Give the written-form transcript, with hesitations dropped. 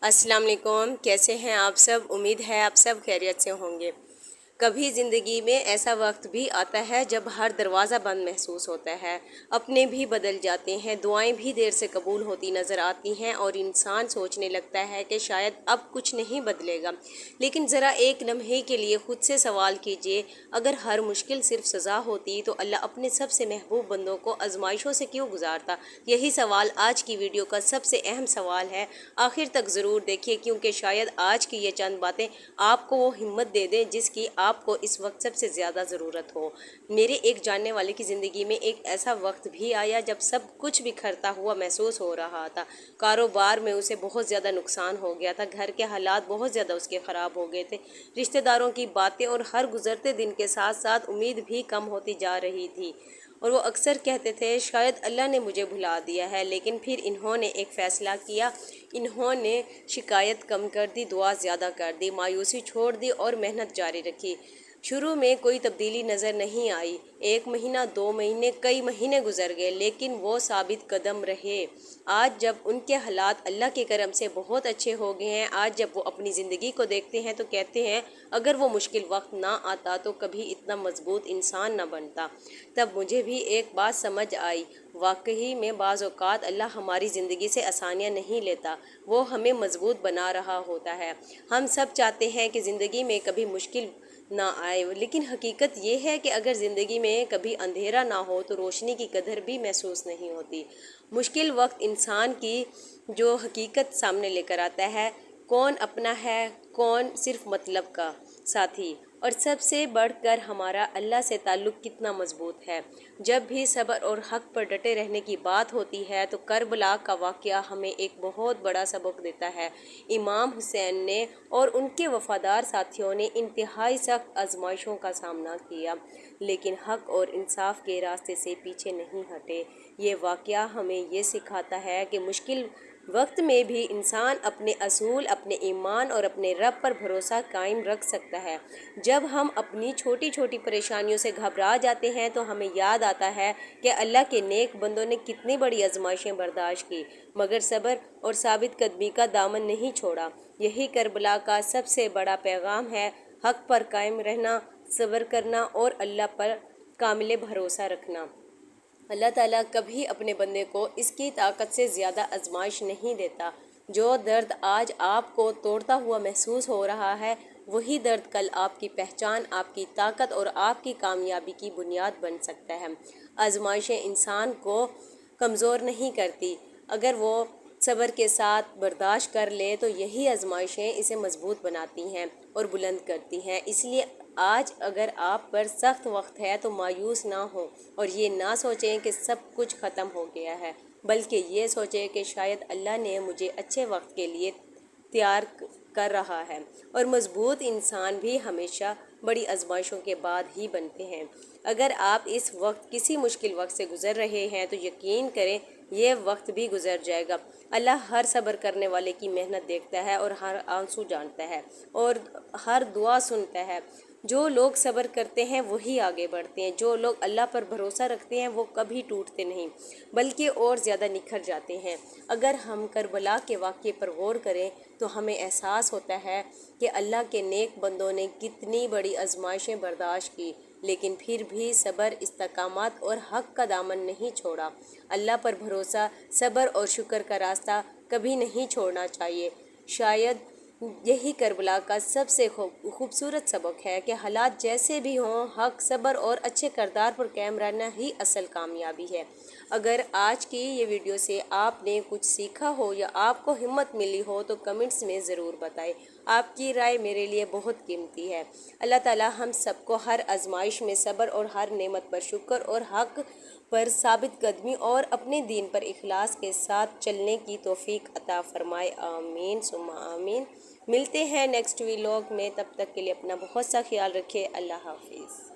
अस्सलाम वालेकुम। कैसे हैं आप सब? उम्मीद है आप सब खैरियत से होंगे। कभी ज़िंदगी में ऐसा वक्त भी आता है जब हर दरवाज़ा बंद महसूस होता है, अपने भी बदल जाते हैं, दुआएं भी देर से कबूल होती नज़र आती हैं और इंसान सोचने लगता है कि शायद अब कुछ नहीं बदलेगा। लेकिन ज़रा एक लम्हे के लिए ख़ुद से सवाल कीजिए, अगर हर मुश्किल सिर्फ सज़ा होती तो अल्लाह अपने सबसे महबूब बंदों को आजमाइशों से क्यों गुजारता? यही सवाल आज की वीडियो का सबसे अहम सवाल है। आखिर तक ज़रूर देखिए, क्योंकि शायद आज की ये चंद बातें आपको वो हिम्मत दे दें जिसकी आपको इस वक्त सबसे ज़्यादा ज़रूरत हो। मेरे एक जानने वाले की ज़िंदगी में एक ऐसा वक्त भी आया जब सब कुछ बिखरता हुआ महसूस हो रहा था। कारोबार में उसे बहुत ज़्यादा नुकसान हो गया था, घर के हालात बहुत ज़्यादा उसके ख़राब हो गए थे, रिश्तेदारों की बातें और हर गुज़रते दिन के साथ साथ उम्मीद भी कम होती जा रही थी। और वो अक्सर कहते थे शायद अल्लाह ने मुझे भुला दिया है। लेकिन फिर इन्होंने एक फ़ैसला किया, इन्होंने शिकायत कम कर दी, दुआ ज़्यादा कर दी, मायूसी छोड़ दी और मेहनत जारी रखी। शुरू में कोई तब्दीली नज़र नहीं आई, 1 महीना 2 महीने कई महीने गुजर गए, लेकिन वो साबित कदम रहे। आज जब उनके हालात अल्लाह के करम से बहुत अच्छे हो गए हैं, आज जब वो अपनी ज़िंदगी को देखते हैं तो कहते हैं अगर वो मुश्किल वक्त ना आता तो कभी इतना मजबूत इंसान ना बनता। तब मुझे भी एक बात समझ आई, वाकई में बाज़ औक़ात अल्लाह हमारी ज़िंदगी से आसानियाँ नहीं लेता, वो हमें मजबूत बना रहा होता है। हम सब चाहते हैं कि ज़िंदगी में कभी मुश्किल ना आए, लेकिन हकीकत ये है कि अगर ज़िंदगी में कभी अंधेरा ना हो तो रोशनी की कदर भी महसूस नहीं होती। मुश्किल वक्त इंसान की जो हकीकत सामने लेकर आता है, कौन अपना है, कौन सिर्फ मतलब का साथी, और सबसे बढ़कर हमारा अल्लाह से ताल्लुक़ कितना मजबूत है। जब भी सब्र और हक़ पर डटे रहने की बात होती है तो करबला का वाक़या हमें एक बहुत बड़ा सबक देता है। इमाम हुसैन ने और उनके वफ़ादार साथियों ने इंतहाई सख्त आजमाइशों का सामना किया, लेकिन हक़ और इंसाफ के रास्ते से पीछे नहीं हटे। ये वाक़या हमें ये सिखाता है कि मुश्किल वक्त में भी इंसान अपने असूल, अपने ईमान और अपने रब पर भरोसा कायम रख सकता है। जब हम अपनी छोटी छोटी परेशानियों से घबरा जाते हैं तो हमें याद आता है कि अल्लाह के नेक बंदों ने कितनी बड़ी आजमाइशें बर्दाश्त की, मगर सब्र और साबित कदमी का दामन नहीं छोड़ा। यही करबला का सबसे बड़ा पैगाम है, हक़ पर कायम रहना, सब्र करना और अल्लाह पर कामिल भरोसा रखना। अल्लाह ताला कभी अपने बंदे को इसकी ताकत से ज़्यादा आजमाइश नहीं देता। जो दर्द आज आपको तोड़ता हुआ महसूस हो रहा है, वही दर्द कल आपकी पहचान, आपकी ताकत और आपकी कामयाबी की बुनियाद बन सकता है। आजमाइशें इंसान को कमज़ोर नहीं करती, अगर वो सब्र के साथ बर्दाश्त कर ले तो यही आजमाइशें इसे मजबूत बनाती हैं और बुलंद करती हैं। इसलिए आज अगर आप पर सख्त वक्त है तो मायूस ना हो और ये ना सोचें कि सब कुछ ख़त्म हो गया है, बल्कि ये सोचें कि शायद अल्लाह ने मुझे अच्छे वक्त के लिए तैयार कर रहा है। और मजबूत इंसान भी हमेशा बड़ी आजमाइशों के बाद ही बनते हैं। अगर आप इस वक्त किसी मुश्किल वक्त से गुज़र रहे हैं तो यकीन करें ये वक्त भी गुज़र जाएगा। अल्लाह हर सब्र करने वाले की मेहनत देखता है और हर आंसू जानता है और हर दुआ सुनता है। जो लोग सब्र करते हैं वही आगे बढ़ते हैं, जो लोग अल्लाह पर भरोसा रखते हैं वो कभी टूटते नहीं बल्कि और ज़्यादा निखर जाते हैं। अगर हम करबला के वाक़ये पर गौर करें तो हमें एहसास होता है कि अल्लाह के नेक बंदों ने कितनी बड़ी आजमाइशें बर्दाश्त की, लेकिन फिर भी सब्र, इस्तकामत और हक़ का दामन नहीं छोड़ा। अल्लाह पर भरोसा, सब्र और शुक्र का रास्ता कभी नहीं छोड़ना चाहिए। शायद यही करबला का सबसे खूबसूरत सबक है कि हालात जैसे भी हों, हक़, सब्र और अच्छे किरदार पर कायम रहना ही असल कामयाबी है। अगर आज की ये वीडियो से आपने कुछ सीखा हो या आपको हिम्मत मिली हो तो कमेंट्स में ज़रूर बताएं। आपकी राय मेरे लिए बहुत कीमती है। अल्लाह ताला हम सबको हर आजमाइश में सब्र और हर नेमत पर शुक्र और हक़ पर साबित कदमी और अपने दीन पर इखलास के साथ चलने की तौफीक अता फरमाए। आमीन सुम्मा आमीन। मिलते हैं नेक्स्ट व्लॉग में, तब तक के लिए अपना बहुत सा ख्याल रखें। अल्लाह हाफिज़।